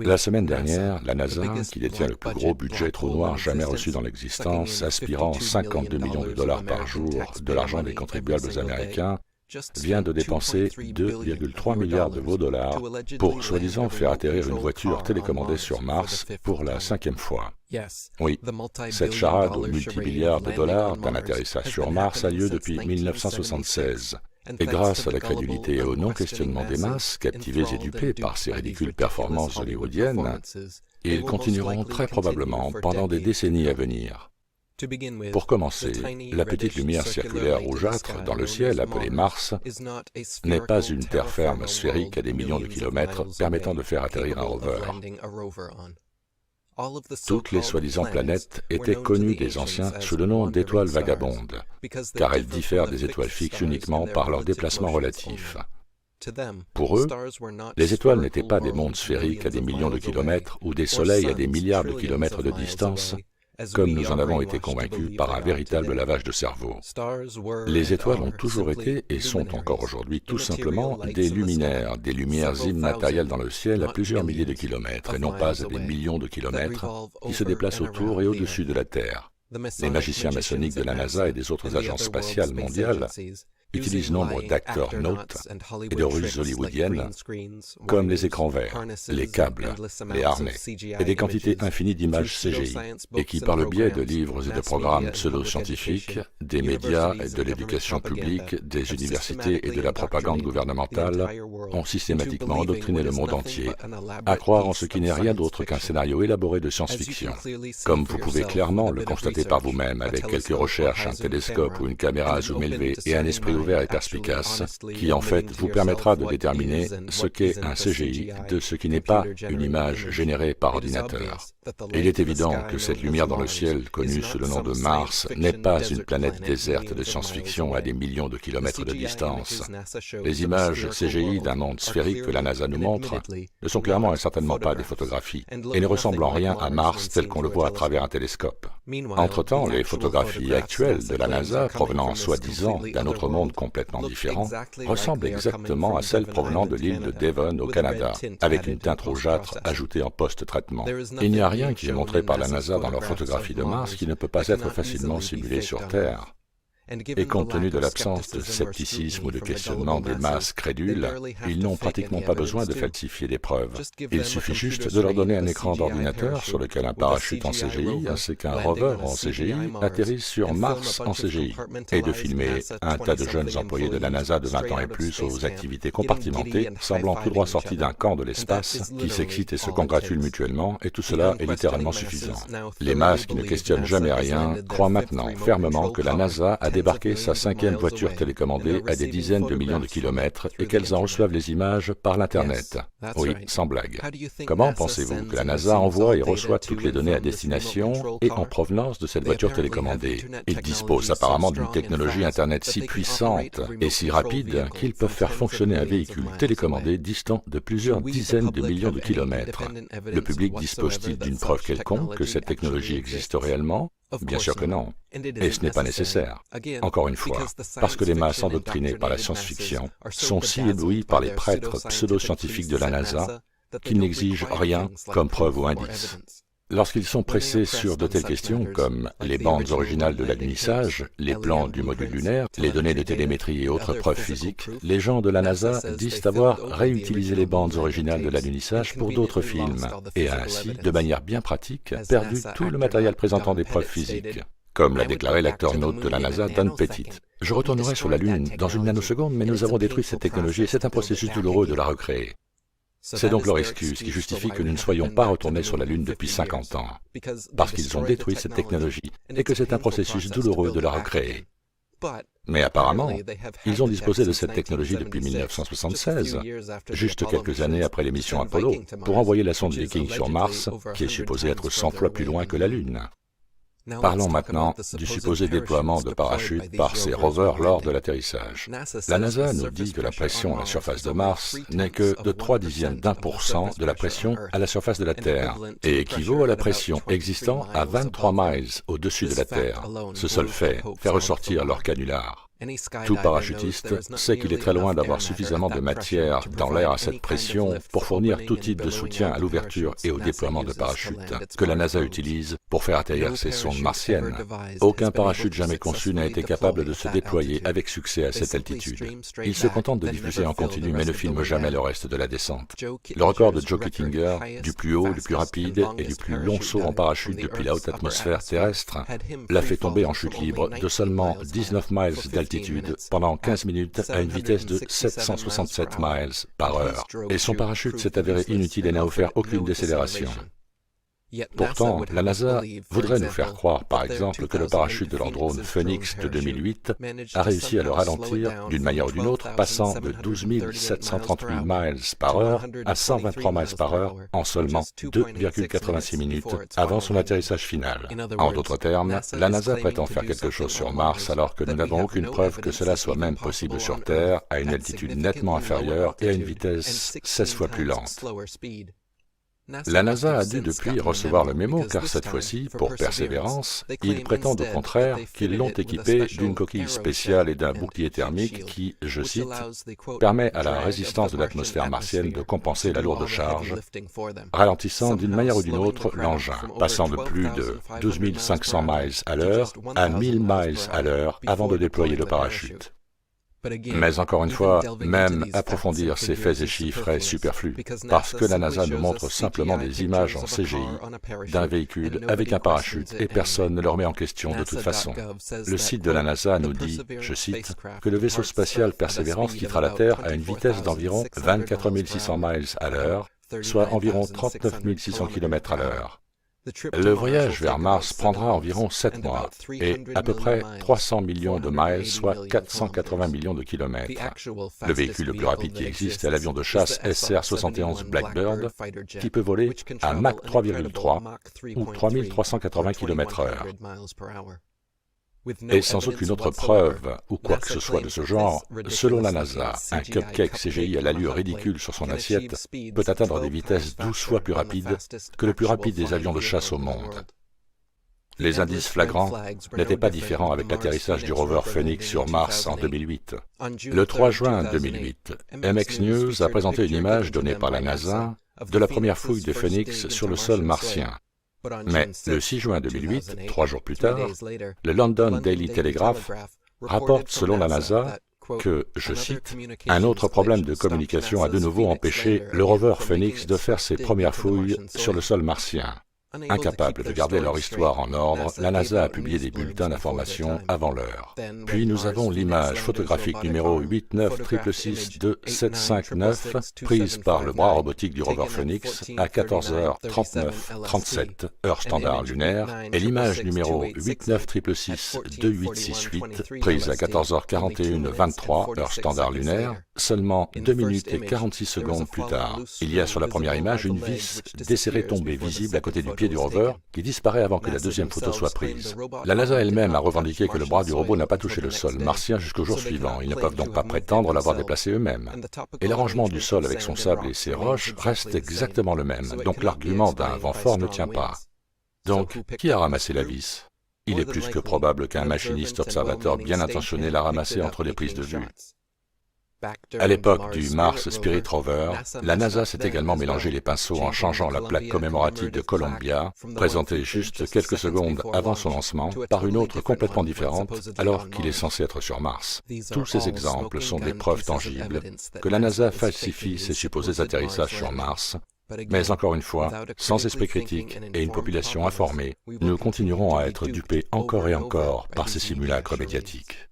La semaine dernière, la NASA, qui détient le plus gros budget trou noir jamais reçu dans l'existence, aspirant 52 millions de dollars par jour de l'argent des contribuables américains, vient de dépenser 2,3 milliards de vos dollars pour, soi-disant, faire atterrir une voiture télécommandée sur Mars pour la 5e fois. Oui, cette charade aux multimilliards de dollars d'un atterrissage sur Mars a lieu depuis 1976. Et grâce à la crédulité et au non-questionnement des masses, captivées et dupées par ces ridicules performances hollywoodiennes, ils continueront très probablement pendant des décennies à venir. Pour commencer, la petite lumière circulaire rougeâtre dans le ciel appelée Mars n'est pas une terre ferme sphérique à des millions de kilomètres permettant de faire atterrir un rover. Toutes les soi-disant planètes étaient connues des anciens sous le nom d'étoiles vagabondes, car elles diffèrent des étoiles fixes uniquement par leur déplacement relatif. Pour eux, les étoiles n'étaient pas des mondes sphériques à des millions de kilomètres ou des soleils à des milliards de kilomètres de distance, comme nous en avons été convaincus par un véritable lavage de cerveau. Les étoiles ont toujours été et sont encore aujourd'hui tout simplement des luminaires, des lumières immatérielles dans le ciel à plusieurs milliers de kilomètres et non pas à des millions de kilomètres qui se déplacent autour et au-dessus de la Terre. Les magiciens maçonniques de la NASA et des autres agences spatiales mondiales utilisent nombre d'acteurs notes et de ruses hollywoodiennes, comme les écrans verts, les câbles, les harnais, et des quantités infinies d'images CGI, et qui, par le biais de livres et de programmes pseudo-scientifiques, des médias et de l'éducation publique, des universités et de la propagande gouvernementale, ont systématiquement endoctriné le monde entier à croire en ce qui n'est rien d'autre qu'un scénario élaboré de science-fiction. Comme vous pouvez clairement le constater par vous-même avec quelques recherches, un télescope ou une caméra à zoom élevé et un esprit ouvert et perspicace, qui en fait vous permettra de déterminer ce qu'est un CGI de ce qui n'est pas une image générée par ordinateur. Et il est évident que cette lumière dans le ciel, connue sous le nom de Mars, n'est pas une planète déserte de science-fiction à des millions de kilomètres de distance. Les images CGI d'un monde sphérique que la NASA nous montre ne sont clairement et certainement pas des photographies, et ne ressemblent en rien à Mars tel qu'on le voit à travers un télescope. Entre-temps, les photographies actuelles de la NASA, provenant soi-disant d'un autre monde complètement différent, ressemblent exactement à celles provenant de l'île de Devon au Canada, avec une teinte rougeâtre ajoutée en post-traitement. Il n'y a rien qui est montré par la NASA dans leurs photographies de Mars qui ne peut pas être facilement simulé sur Terre. Et compte tenu de l'absence de scepticisme ou de questionnement des masses crédules, ils n'ont pratiquement pas besoin de falsifier des preuves. Il suffit juste de leur donner un écran d'ordinateur sur lequel un parachute en CGI ainsi qu'un rover en CGI atterrissent sur Mars en CGI, et de filmer un tas de jeunes employés de la NASA de 20 ans et plus aux activités compartimentées, semblant tout droit sortis d'un camp de l'espace, qui s'excitent et se congratulent mutuellement, et tout cela est littéralement suffisant. Les masses qui ne questionnent jamais rien croient maintenant fermement que la NASA a débarqué sa 5e voiture télécommandée à des dizaines de millions de kilomètres et qu'elles en reçoivent les images par l'Internet. Oui, sans blague. Comment pensez-vous que la NASA envoie et reçoit toutes les données à destination et en provenance de cette voiture télécommandée? Ils disposent apparemment d'une technologie Internet si puissante et si rapide qu'ils peuvent faire fonctionner un véhicule télécommandé distant de plusieurs dizaines de millions de kilomètres. Le public dispose-t-il d'une preuve quelconque que cette technologie existe réellement? Bien sûr que non. Et ce n'est pas nécessaire. Encore une fois, parce que les masses endoctrinées par la science-fiction sont si éblouies par les prêtres pseudo-scientifiques de la NASA qu'ils n'exigent rien comme preuve ou indice. Lorsqu'ils sont pressés sur de telles questions comme les bandes originales de l'alunissage, les plans du module lunaire, les données de télémétrie et autres preuves physiques, les gens de la NASA disent avoir réutilisé les bandes originales de l'alunissage pour d'autres films et a ainsi, de manière bien pratique, perdu tout le matériel présentant des preuves physiques, comme l'a déclaré l'acteur note de la NASA, Dan Pettit. Je retournerai sur la Lune dans une nanoseconde, mais nous avons détruit cette technologie et c'est un processus douloureux de la recréer. C'est donc leur excuse qui justifie que nous ne soyons pas retournés sur la Lune depuis 50 ans, parce qu'ils ont détruit cette technologie et que c'est un processus douloureux de la recréer. Mais apparemment, ils ont disposé de cette technologie depuis 1976, juste quelques années après les missions Apollo, pour envoyer la sonde Viking sur Mars, qui est supposée être 100 fois plus loin que la Lune. Parlons maintenant du supposé déploiement de parachutes par ces rovers lors de l'atterrissage. La NASA nous dit que la pression à la surface de Mars n'est que de 0,3% de la pression à la surface de la Terre et équivaut à la pression existant à 23 miles au-dessus de la Terre. Ce seul fait ressortir leur canular. Tout parachutiste sait qu'il est très loin d'avoir suffisamment de matière dans l'air à cette pression pour fournir tout type de soutien à l'ouverture et au déploiement de parachutes que la NASA utilise pour faire atterrir ses sondes martiennes. Aucun parachute jamais conçu n'a été capable de se déployer avec succès à cette altitude. Ils se contentent de diffuser en continu mais ne filment jamais le reste de la descente. Le record de Joe Kittinger, du plus haut, du plus rapide et du plus long saut en parachute depuis la haute atmosphère terrestre, l'a fait tomber en chute libre de seulement 19 miles d'altitude pendant 15 minutes à une vitesse de 767 miles par heure. Et son parachute s'est avéré inutile et n'a offert aucune décélération. Pourtant, la NASA voudrait nous faire croire, par exemple, que le parachute de leur drone Phoenix de 2008 a réussi à le ralentir d'une manière ou d'une autre, passant de 12 738 miles par heure à 123 miles par heure en seulement 2,86 minutes avant son atterrissage final. En d'autres termes, la NASA prétend faire quelque chose sur Mars alors que nous n'avons aucune preuve que cela soit même possible sur Terre à une altitude nettement inférieure et à une vitesse 16 fois plus lente. La NASA a dû depuis recevoir le mémo car cette fois-ci, pour persévérance, ils prétendent au contraire qu'ils l'ont équipé d'une coquille spéciale et d'un bouclier thermique qui, je cite, permet à la résistance de l'atmosphère martienne de compenser la lourde charge, ralentissant d'une manière ou d'une autre l'engin, passant de plus de 12 500 miles à l'heure à 1000 miles à l'heure avant de déployer le parachute. Mais encore une fois, même approfondir ces faits et chiffres est superflu, parce que la NASA nous montre simplement des images en CGI d'un véhicule avec un parachute et personne ne le remet en question de toute façon. Le site de la NASA nous dit, je cite, que le vaisseau spatial Perseverance quittera la Terre à une vitesse d'environ 24 600 miles à l'heure, soit environ 39 600 km à l'heure. Le voyage vers Mars prendra environ 7 mois et à peu près 300 millions de miles, soit 480 millions de kilomètres. Le véhicule le plus rapide qui existe est l'avion de chasse SR-71 Blackbird, qui peut voler à Mach 3,3 ou 3380 km/h. Et sans aucune autre preuve ou quoi que ce soit de ce genre, selon la NASA, un cupcake CGI à l'allure ridicule sur son assiette peut atteindre des vitesses 12 fois plus rapides que le plus rapide des avions de chasse au monde. Les indices flagrants n'étaient pas différents avec l'atterrissage du rover Phoenix sur Mars en 2008. Le 3 juin 2008, MX News a présenté une image donnée par la NASA de la première fouille de Phoenix sur le sol martien. Mais le 6 juin 2008, 3 jours plus tard, le London Daily Telegraph rapporte selon la NASA que, je cite, « Un autre problème de communication a de nouveau empêché le rover Phoenix de faire ses premières fouilles sur le sol martien. » Incapable de garder leur histoire en ordre, la NASA a publié des bulletins d'information avant l'heure. Puis nous avons l'image photographique numéro 89662759 prise par le bras robotique du rover Phoenix à 14h39-37 heure standard lunaire et l'image numéro 89662868 prise à 14h41-23 heure standard lunaire seulement 2 minutes et 46 secondes plus tard. Il y a sur la première image une vis desserrée tombée visible à côté du pied du rover qui disparaît avant que la deuxième photo soit prise. La NASA elle-même a revendiqué que le bras du robot n'a pas touché le sol martien jusqu'au jour suivant. Ils ne peuvent donc pas prétendre l'avoir déplacé eux-mêmes. Et l'arrangement du sol avec son sable et ses roches reste exactement le même, donc l'argument d'un vent fort ne tient pas. Donc, qui a ramassé la vis? Il est plus que probable qu'un machiniste observateur bien intentionné l'a ramassé entre les prises de vue. À l'époque du Mars Spirit Rover, la NASA s'est également mélangé les pinceaux en changeant la plaque commémorative de Columbia, présentée juste quelques secondes avant son lancement, par une autre complètement différente, alors qu'il est censé être sur Mars. Tous ces exemples sont des preuves tangibles que la NASA falsifie ses supposés atterrissages sur Mars, mais encore une fois, sans esprit critique et une population informée, nous continuerons à être dupés encore et encore par ces simulacres médiatiques.